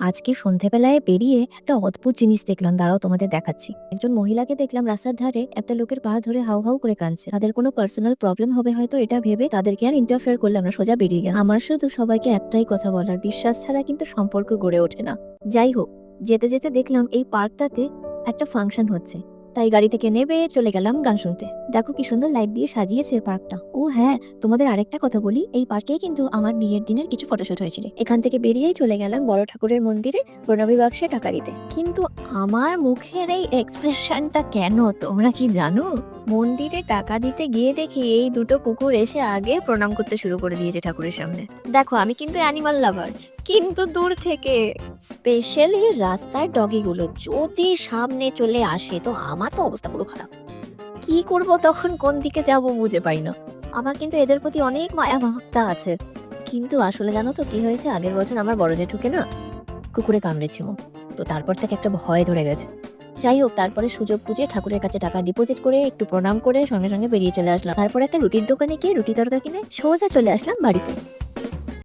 আজকে সন্ধেবেলায় বেরিয়ে একটা অদ্ভুত জিনিস দেখলাম, দাঁড়াও তোমাদের দেখাচ্ছি। একজন মহিলাকে দেখলাম রাস্তার ধারে একটা লোকের পা ধরে হাউ হাউ করে কাঁদছে। তাদের কোনো পার্সোনাল প্রবলেম হবে হয়তো, এটা ভেবে তাদেরকে আর ইন্টারফেয়ার করলাম না, সোজা বেরিয়ে গেলাম। আমার শুধু সবাইকে একটাই কথা বলার, বিশ্বাস ছাড়া কিন্তু সম্পর্ক গড়ে ওঠে না। যাই হোক, যেতে যেতে দেখলাম এই পার্কটাতে একটা ফাংশন হচ্ছে, তাই গাড়ি থেকে নেমে চলে গেলাম গান শুনতে। দেখো কি সুন্দর লাইট দিয়ে সাজিয়েছে পার্কটা। ও হ্যাঁ, তোমাদের আরেকটা কথা বলি, এই পার্কেই কিন্তু আমার বিয়ের দিনের কিছু ফটোশুট হয়েছিল। এখান থেকে বেরিয়েই চলে গেলাম বড় ঠাকুরের মন্দিরে প্রণবী বাক্সে টাকা দিতে। কিন্তু আমার মুখের এই এক্সপ্রেশনটা কেন তোমরা কি জানো? মন্দিরে টাকা দিতে গিয়ে দেখি এই দুটো কুকুর এসে আগে প্রণাম করতে শুরু করে দিয়েছে ঠাকুরের সামনে। দেখো, আমি কিন্তু অ্যানিমাল লাভার, কিন্তু দূর থেকে। স্পেশালি রাস্তার ডগিগুলো যদি সামনে চলে আসে তো আমার তো অবস্থা পুরো খারাপ। কি করব তখন, কোন দিকে যাব বুঝে পাই না। আমার কিন্তু এদের প্রতি অনেক মায়া মমতা আছে। কিন্তু আসলে জানো তো কি হয়েছে, আগের বছর আমার বড় জেঠুকে না কুকুরে কামড়েছিল, তো তারপর থেকে একটা ভয় ধরে গেছে। যাই হোক, তারপরে সুযোগ বুঝে ঠাকুরের কাছে টাকা ডিপোজিট করে একটু প্রণাম করে সঙ্গে সঙ্গে বেরিয়ে চলে আসলাম। তারপর একটা রুটির দোকানে গিয়ে রুটি তরকা কিনে সোজা চলে আসলাম বাড়িতে।